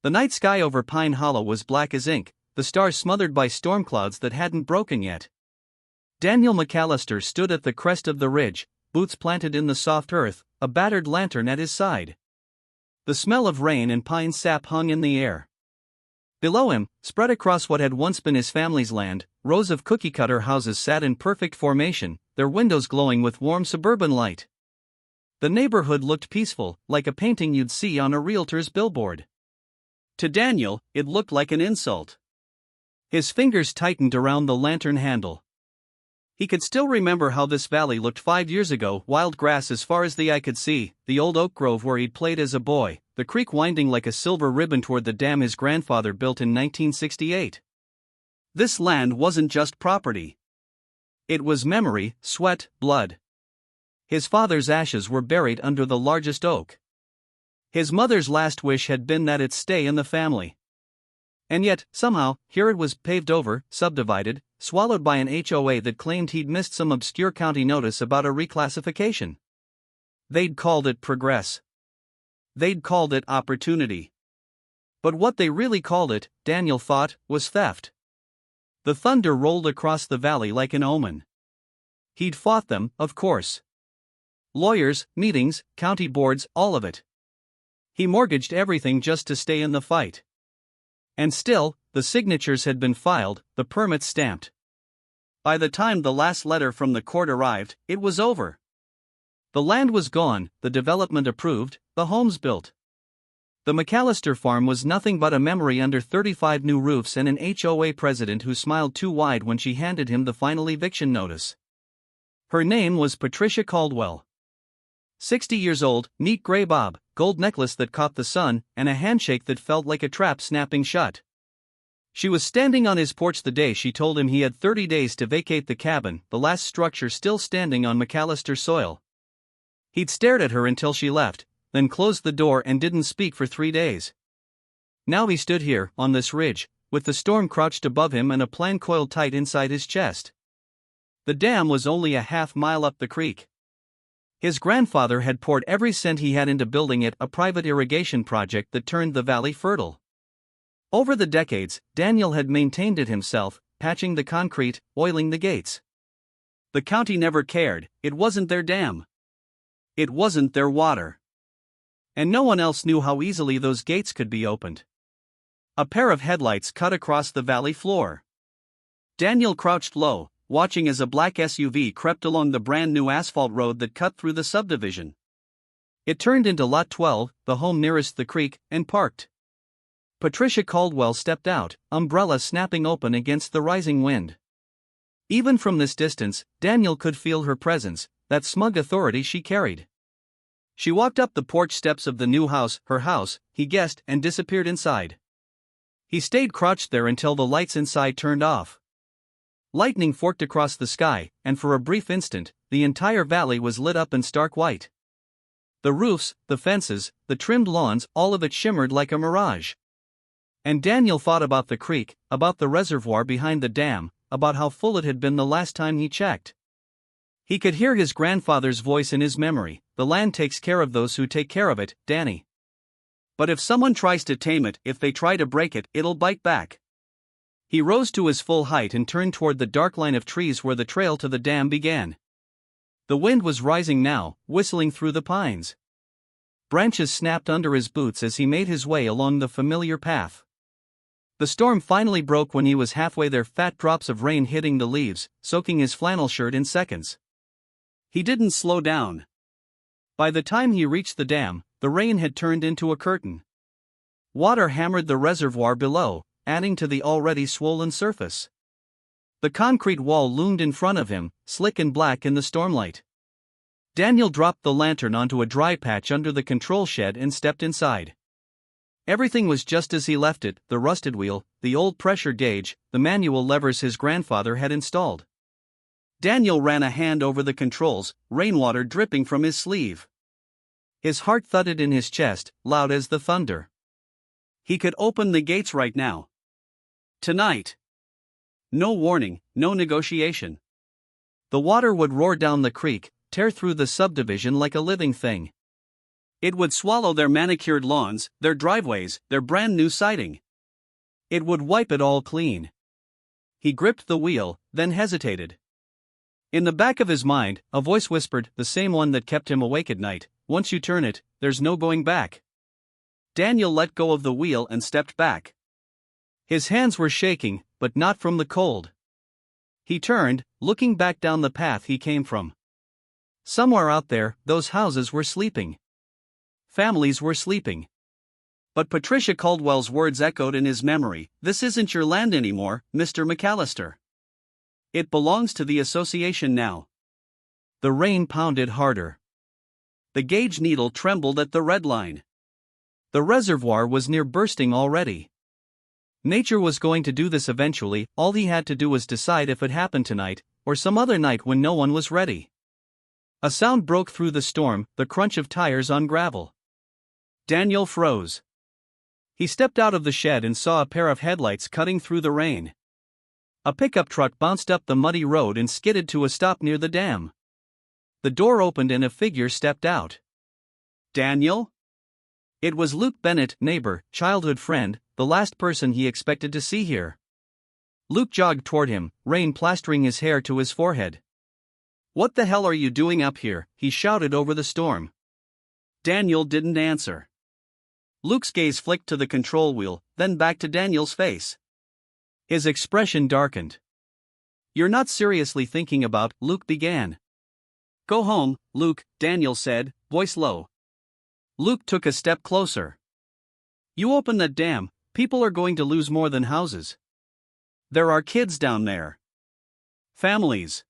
The night sky over Pine Hollow was black as ink, the stars smothered by storm clouds that hadn't broken yet. Daniel McAllister stood at the crest of the ridge, boots planted in the soft earth, a battered lantern at his side. The smell of rain and pine sap hung in the air. Below him, spread across what had once been his family's land, rows of cookie-cutter houses sat in perfect formation, their windows glowing with warm suburban light. The neighborhood looked peaceful, like a painting you'd see on a realtor's billboard. To Daniel, it looked like an insult. His fingers tightened around the lantern handle. He could still remember how this valley looked 5 years ago, wild grass as far as the eye could see, the old oak grove where he'd played as a boy, the creek winding like a silver ribbon toward the dam his grandfather built in 1968. This land wasn't just property. It was memory, sweat, blood. His father's ashes were buried under the largest oak. His mother's last wish had been that it stay in the family. And yet, somehow, here it was paved over, subdivided, swallowed by an HOA that claimed he'd missed some obscure county notice about a reclassification. They'd called it progress. They'd called it opportunity. But what they really called it, Daniel thought, was theft. The thunder rolled across the valley like an omen. He'd fought them, of course. Lawyers, meetings, county boards, all of it. He mortgaged everything just to stay in the fight. And still, the signatures had been filed, the permits stamped. By the time the last letter from the court arrived, it was over. The land was gone, the development approved, the homes built. The McAllister farm was nothing but a memory under 35 new roofs and an HOA president who smiled too wide when she handed him the final eviction notice. Her name was Patricia Caldwell. 60 years old, neat gray bob, gold necklace that caught the sun, and a handshake that felt like a trap snapping shut. She was standing on his porch the day she told him he had 30 days to vacate the cabin, the last structure still standing on McAllister soil. He'd stared at her until she left, then closed the door and didn't speak for 3 days. Now he stood here, on this ridge, with the storm crouched above him and a plan coiled tight inside his chest. The dam was only a half-mile up the creek. His grandfather had poured every cent he had into building it, a private irrigation project that turned the valley fertile. Over the decades, Daniel had maintained it himself, patching the concrete, oiling the gates. The county never cared, it wasn't their dam. It wasn't their water. And no one else knew how easily those gates could be opened. A pair of headlights cut across the valley floor. Daniel crouched low, watching as a black SUV crept along the brand new asphalt road that cut through the subdivision. It turned into Lot 12, the home nearest the creek, and parked. Patricia Caldwell stepped out, umbrella snapping open against the rising wind. Even from this distance, Daniel could feel her presence, that smug authority she carried. She walked up the porch steps of the new house, her house, he guessed, and disappeared inside. He stayed crouched there until the lights inside turned off. Lightning forked across the sky, and for a brief instant, the entire valley was lit up in stark white. The roofs, the fences, the trimmed lawns, all of it shimmered like a mirage. And Daniel thought about the creek, about the reservoir behind the dam, about how full it had been the last time he checked. He could hear his grandfather's voice in his memory, "The land takes care of those who take care of it, Danny. But if someone tries to tame it, if they try to break it, it'll bite back." He rose to his full height and turned toward the dark line of trees where the trail to the dam began. The wind was rising now, whistling through the pines. Branches snapped under his boots as he made his way along the familiar path. The storm finally broke when he was halfway there, fat drops of rain hitting the leaves, soaking his flannel shirt in seconds. He didn't slow down. By the time he reached the dam, the rain had turned into a curtain. Water hammered the reservoir below, adding to the already swollen surface. The concrete wall loomed in front of him, slick and black in the stormlight. Daniel dropped the lantern onto a dry patch under the control shed and stepped inside. Everything was just as he left it, the rusted wheel, the old pressure gauge, the manual levers his grandfather had installed. Daniel ran a hand over the controls, rainwater dripping from his sleeve. His heart thudded in his chest, loud as the thunder. He could open the gates right now. Tonight. No warning, no negotiation. The water would roar down the creek, tear through the subdivision like a living thing. It would swallow their manicured lawns, their driveways, their brand new siding. It would wipe it all clean. He gripped the wheel, then hesitated. In the back of his mind, a voice whispered, the same one that kept him awake at night, once you turn it, there's no going back. Daniel let go of the wheel and stepped back. His hands were shaking, but not from the cold. He turned, looking back down the path he came from. Somewhere out there, those houses were sleeping. Families were sleeping. But Patricia Caldwell's words echoed in his memory, this isn't your land anymore, Mr. McAllister. It belongs to the association now. The rain pounded harder. The gauge needle trembled at the red line. The reservoir was near bursting already. Nature was going to do this eventually, all he had to do was decide if it happened tonight, or some other night when no one was ready. A sound broke through the storm, the crunch of tires on gravel. Daniel froze. He stepped out of the shed and saw a pair of headlights cutting through the rain. A pickup truck bounced up the muddy road and skidded to a stop near the dam. The door opened and a figure stepped out. Daniel? It was Luke Bennett, neighbor, childhood friend, the last person he expected to see here. Luke jogged toward him, rain plastering his hair to his forehead. What the hell are you doing up here? He shouted over the storm. Daniel didn't answer. Luke's gaze flicked to the control wheel, then back to Daniel's face. His expression darkened. You're not seriously thinking about, Luke began. Go home, Luke, Daniel said, voice low. Luke took a step closer. You open that dam, people are going to lose more than houses. There are kids down there. Families.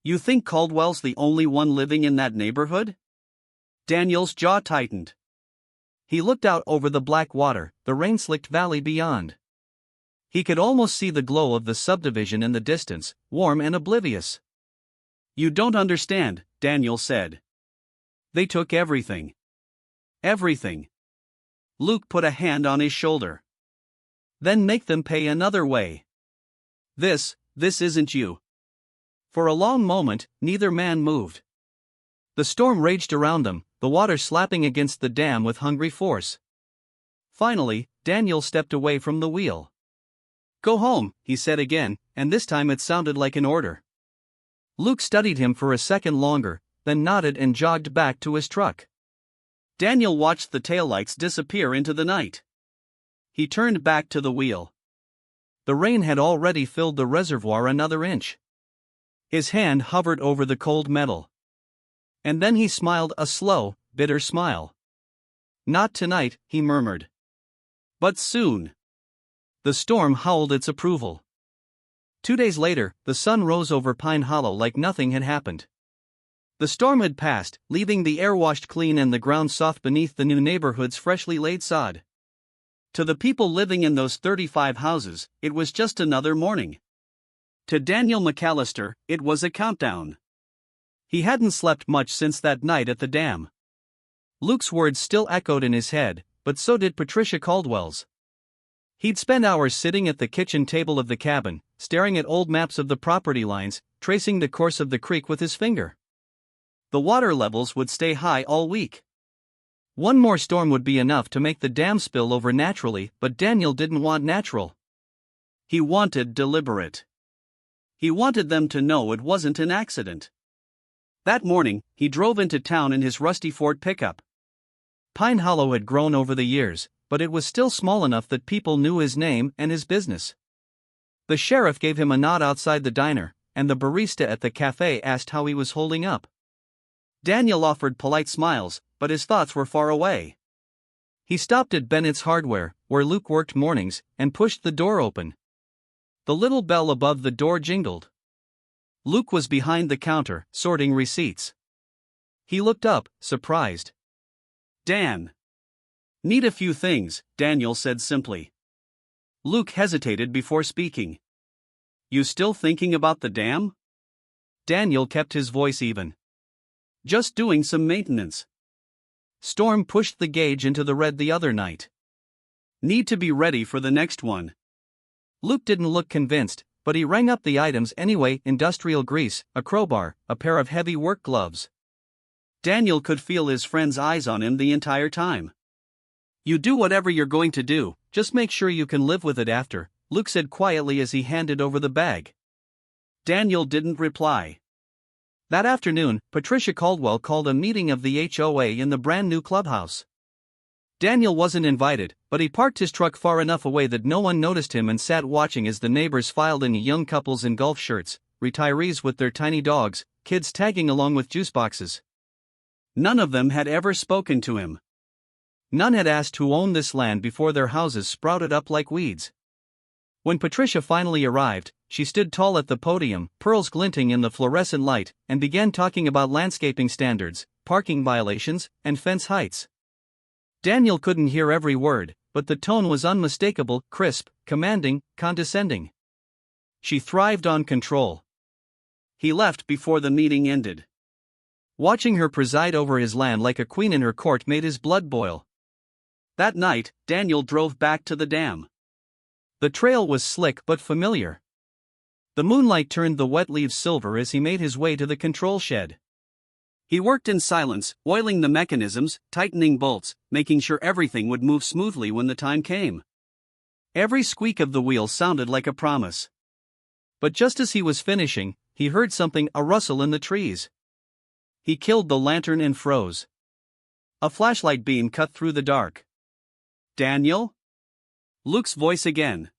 You think Caldwell's the only one living in that neighborhood? Daniel's jaw tightened. He looked out over the black water, the rain-slicked valley beyond. He could almost see the glow of the subdivision in the distance, warm and oblivious. You don't understand, Daniel said. They took everything. Everything. Luke put a hand on his shoulder. Then make them pay another way. This isn't you. For a long moment, neither man moved. The storm raged around them, the water slapping against the dam with hungry force. Finally, Daniel stepped away from the wheel. Go home, he said again, and this time it sounded like an order. Luke studied him for a second longer, then nodded and jogged back to his truck. Daniel watched the taillights disappear into the night. He turned back to the wheel. The rain had already filled the reservoir another inch. His hand hovered over the cold metal. And then he smiled a slow, bitter smile. Not tonight, he murmured. But soon. The storm howled its approval. 2 days later, the sun rose over Pine Hollow like nothing had happened. The storm had passed, leaving the air washed clean and the ground soft beneath the new neighborhood's freshly laid sod. To the people living in those 35 houses, it was just another morning. To Daniel McAllister, it was a countdown. He hadn't slept much since that night at the dam. Luke's words still echoed in his head, but so did Patricia Caldwell's. He'd spent hours sitting at the kitchen table of the cabin, staring at old maps of the property lines, tracing the course of the creek with his finger. The water levels would stay high all week. One more storm would be enough to make the dam spill over naturally, but Daniel didn't want natural. He wanted deliberate. He wanted them to know it wasn't an accident. That morning, he drove into town in his rusty Ford pickup. Pine Hollow had grown over the years, but it was still small enough that people knew his name and his business. The sheriff gave him a nod outside the diner, and the barista at the cafe asked how he was holding up. Daniel offered polite smiles, but his thoughts were far away. He stopped at Bennett's Hardware, where Luke worked mornings, and pushed the door open. The little bell above the door jingled. Luke was behind the counter, sorting receipts. He looked up, surprised. Dan. Need a few things, Daniel said simply. Luke hesitated before speaking. You still thinking about the dam? Daniel kept his voice even. Just doing some maintenance. Storm pushed the gauge into the red the other night. Need to be ready for the next one. Luke didn't look convinced, but he rang up the items anyway: industrial grease, a crowbar, a pair of heavy work gloves. Daniel could feel his friend's eyes on him the entire time. "You do whatever you're going to do, just make sure you can live with it after," Luke said quietly as he handed over the bag. Daniel didn't reply. That afternoon, Patricia Caldwell called a meeting of the HOA in the brand new clubhouse. Daniel wasn't invited, but he parked his truck far enough away that no one noticed him and sat watching as the neighbors filed in, young couples in golf shirts, retirees with their tiny dogs, kids tagging along with juice boxes. None of them had ever spoken to him. None had asked who owned this land before their houses sprouted up like weeds. When Patricia finally arrived, she stood tall at the podium, pearls glinting in the fluorescent light, and began talking about landscaping standards, parking violations, and fence heights. Daniel couldn't hear every word, but the tone was unmistakable, crisp, commanding, condescending. She thrived on control. He left before the meeting ended. Watching her preside over his land like a queen in her court made his blood boil. That night, Daniel drove back to the dam. The trail was slick but familiar. The moonlight turned the wet leaves silver as he made his way to the control shed. He worked in silence, oiling the mechanisms, tightening bolts, making sure everything would move smoothly when the time came. Every squeak of the wheel sounded like a promise. But just as he was finishing, he heard something, a rustle in the trees. He killed the lantern and froze. A flashlight beam cut through the dark. "Daniel?" Luke's voice again.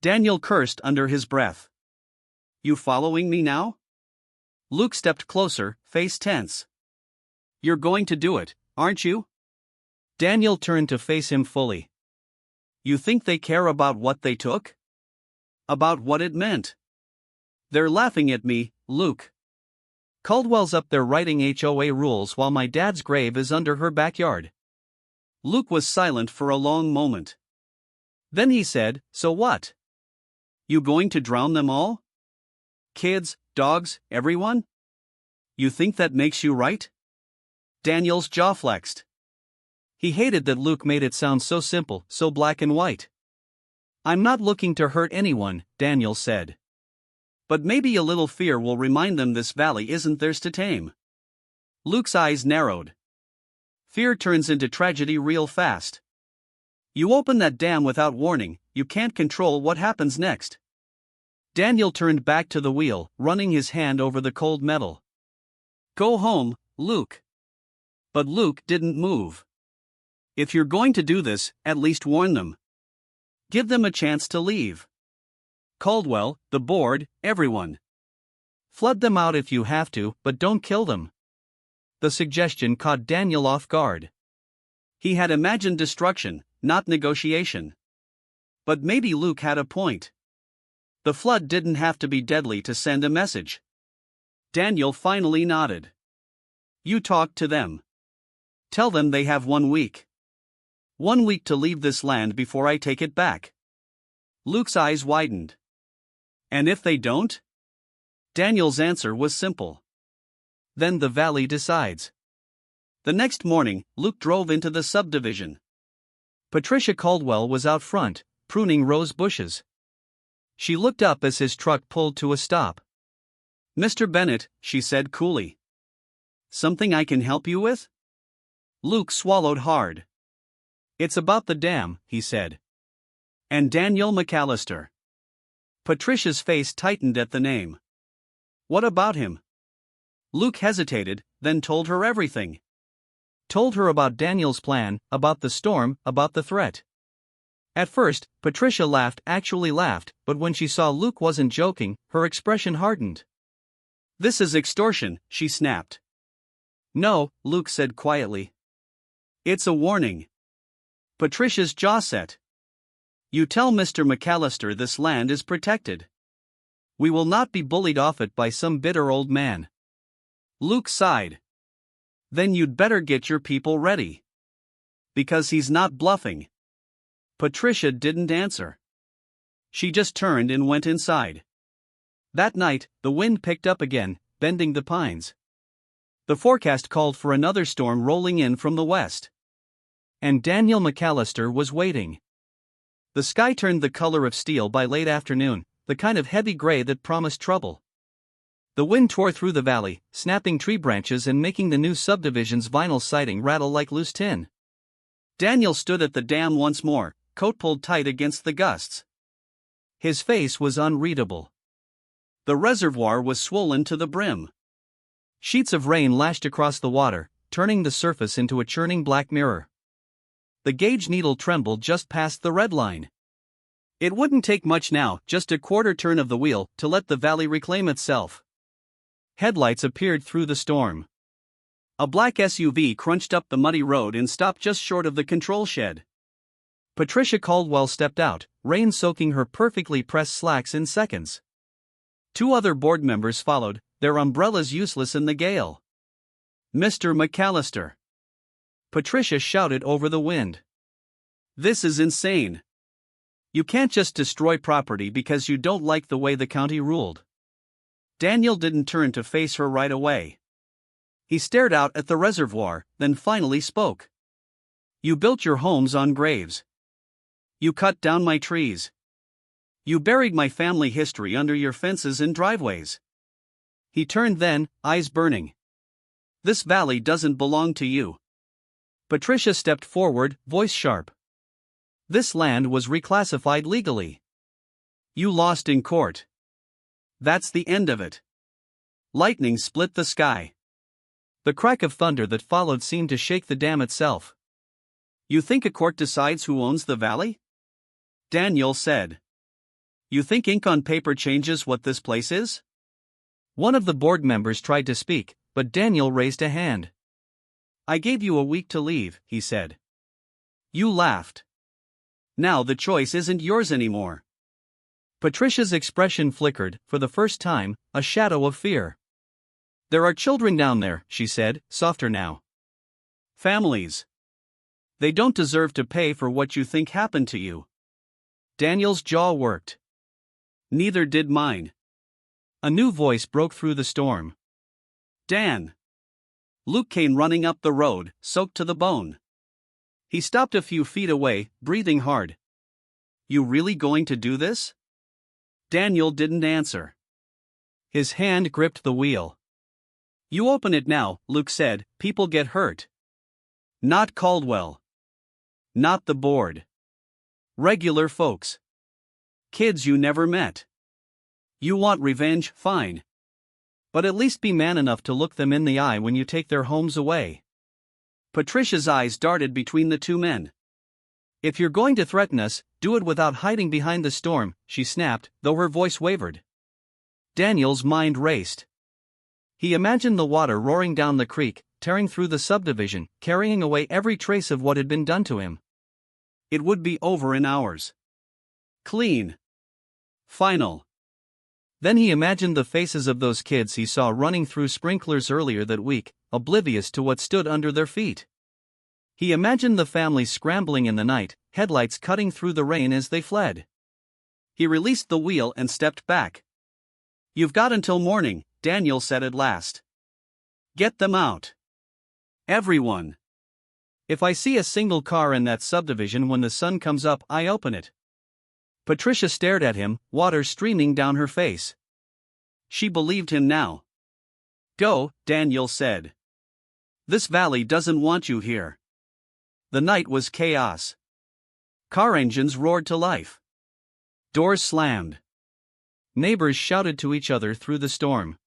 Daniel cursed under his breath. "You following me now?" Luke stepped closer, face tense. "You're going to do it, aren't you?" Daniel turned to face him fully. "You think they care about what they took? About what it meant? They're laughing at me, Luke. Caldwell's up there writing HOA rules while my dad's grave is under her backyard." Luke was silent for a long moment. Then he said, "So what? You going to drown them all? Kids, dogs, everyone? You think that makes you right?" Daniel's jaw flexed. He hated that Luke made it sound so simple, so black and white. "I'm not looking to hurt anyone," Daniel said. "But maybe a little fear will remind them this valley isn't theirs to tame." Luke's eyes narrowed. Fear turns into tragedy real fast. You open that dam without warning, you can't control what happens next. Daniel turned back to the wheel, running his hand over the cold metal. "Go home, Luke." But Luke didn't move. "If you're going to do this, at least warn them. Give them a chance to leave. Caldwell, the board, everyone. Flood them out if you have to, but don't kill them." The suggestion caught Daniel off guard. He had imagined destruction, not negotiation. But maybe Luke had a point. The flood didn't have to be deadly to send a message. Daniel finally nodded. "You talk to them. Tell them they have 1 week. 1 week to leave this land before I take it back." Luke's eyes widened. "And if they don't?" Daniel's answer was simple. "Then the valley decides." The next morning, Luke drove into the subdivision. Patricia Caldwell was out front, pruning rose bushes. She looked up as his truck pulled to a stop. "Mr. Bennett," she said coolly. "Something I can help you with?" Luke swallowed hard. "It's about the dam," he said. "And Daniel McAllister." Patricia's face tightened at the name. "What about him?" Luke hesitated, then told her everything. Told her about Daniel's plan, about the storm, about the threat. At first, Patricia actually laughed, but when she saw Luke wasn't joking, her expression hardened. "This is extortion," she snapped. "No," Luke said quietly. "It's a warning." Patricia's jaw set. "You tell Mr. McAllister this land is protected. We will not be bullied off it by some bitter old man." Luke sighed. "Then you'd better get your people ready. Because he's not bluffing." Patricia didn't answer. She just turned and went inside. That night, the wind picked up again, bending the pines. The forecast called for another storm rolling in from the west. And Daniel McAllister was waiting. The sky turned the color of steel by late afternoon, the kind of heavy gray that promised trouble. The wind tore through the valley, snapping tree branches and making the new subdivision's vinyl siding rattle like loose tin. Daniel stood at the dam once more, coat pulled tight against the gusts. His face was unreadable. The reservoir was swollen to the brim. Sheets of rain lashed across the water, turning the surface into a churning black mirror. The gauge needle trembled just past the red line. It wouldn't take much now, just a quarter turn of the wheel, to let the valley reclaim itself. Headlights appeared through the storm. A black SUV crunched up the muddy road and stopped just short of the control shed. Patricia Caldwell stepped out, rain soaking her perfectly pressed slacks in seconds. 2 other board members followed, their umbrellas useless in the gale. "Mr. McAllister!" Patricia shouted over the wind. "This is insane. You can't just destroy property because you don't like the way the county ruled." Daniel didn't turn to face her right away. He stared out at the reservoir, then finally spoke. "You built your homes on graves. You cut down my trees. You buried my family history under your fences and driveways." He turned then, eyes burning. "This valley doesn't belong to you." Patricia stepped forward, voice sharp. "This land was reclassified legally. You lost in court. That's the end of it." Lightning split the sky. The crack of thunder that followed seemed to shake the dam itself. "You think a court decides who owns the valley?" Daniel said. "You think ink on paper changes what this place is?" One of the board members tried to speak, but Daniel raised a hand. "I gave you a week to leave," he said. "You laughed. Now the choice isn't yours anymore." Patricia's expression flickered, for the first time, a shadow of fear. "There are children down there," she said, softer now. "Families. They don't deserve to pay for what you think happened to you." Daniel's jaw worked. "Neither did mine." A new voice broke through the storm. "Dan!" Luke came running up the road, soaked to the bone. He stopped a few feet away, breathing hard. "You really going to do this?" Daniel didn't answer. His hand gripped the wheel. "You open it now," Luke said, "people get hurt." "Not Caldwell. Not the board. Regular folks. Kids you never met. You want revenge, fine. But at least be man enough to look them in the eye when you take their homes away." Patricia's eyes darted between the 2 men. "If you're going to threaten us, do it without hiding behind the storm," she snapped, though her voice wavered. Daniel's mind raced. He imagined the water roaring down the creek, tearing through the subdivision, carrying away every trace of what had been done to him. It would be over in hours. Clean. Final. Then he imagined the faces of those kids he saw running through sprinklers earlier that week, oblivious to what stood under their feet. He imagined the families scrambling in the night, headlights cutting through the rain as they fled. He released the wheel and stepped back. "You've got until morning," Daniel said at last. "Get them out. Everyone. If I see a single car in that subdivision when the sun comes up, I open it." Patricia stared at him, water streaming down her face. She believed him now. "Go," Daniel said. "This valley doesn't want you here." The night was chaos. Car engines roared to life. Doors slammed. Neighbors shouted to each other through the storm.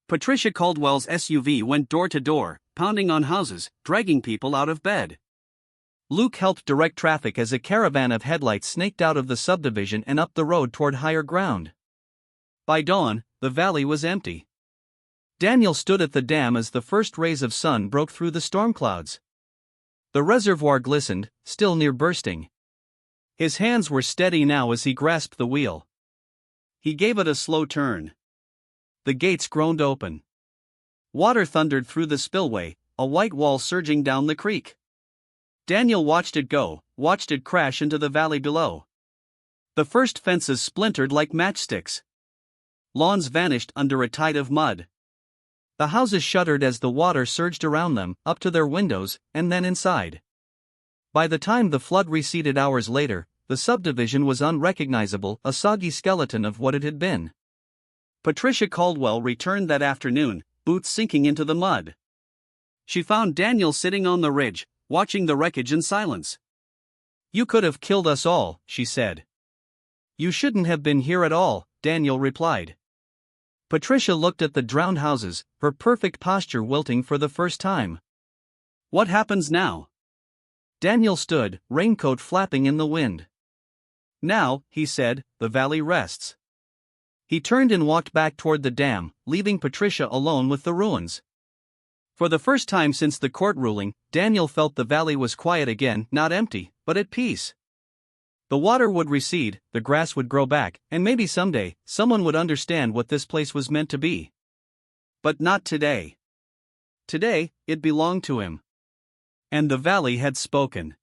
Patricia Caldwell's SUV went door to door, pounding on houses, dragging people out of bed. Luke helped direct traffic as a caravan of headlights snaked out of the subdivision and up the road toward higher ground. By dawn, the valley was empty. Daniel stood at the dam as the first rays of sun broke through the storm clouds. The reservoir glistened, still near bursting. His hands were steady now as he grasped the wheel. He gave it a slow turn. The gates groaned open. Water thundered through the spillway, a white wall surging down the creek. Daniel watched it go, watched it crash into the valley below. The first fences splintered like matchsticks. Lawns vanished under a tide of mud. The houses shuddered as the water surged around them, up to their windows, and then inside. By the time the flood receded hours later, the subdivision was unrecognizable, a soggy skeleton of what it had been. Patricia Caldwell returned that afternoon, boots sinking into the mud. She found Daniel sitting on the ridge, watching the wreckage in silence. "You could have killed us all," she said. "You shouldn't have been here at all," Daniel replied. Patricia looked at the drowned houses, her perfect posture wilting for the first time. "What happens now?" Daniel stood, raincoat flapping in the wind. "Now," he said, "the valley rests." He turned and walked back toward the dam, leaving Patricia alone with the ruins. For the first time since the court ruling, Daniel felt the valley was quiet again, not empty, but at peace. The water would recede, the grass would grow back, and maybe someday, someone would understand what this place was meant to be. But not today. Today, it belonged to him. And the valley had spoken.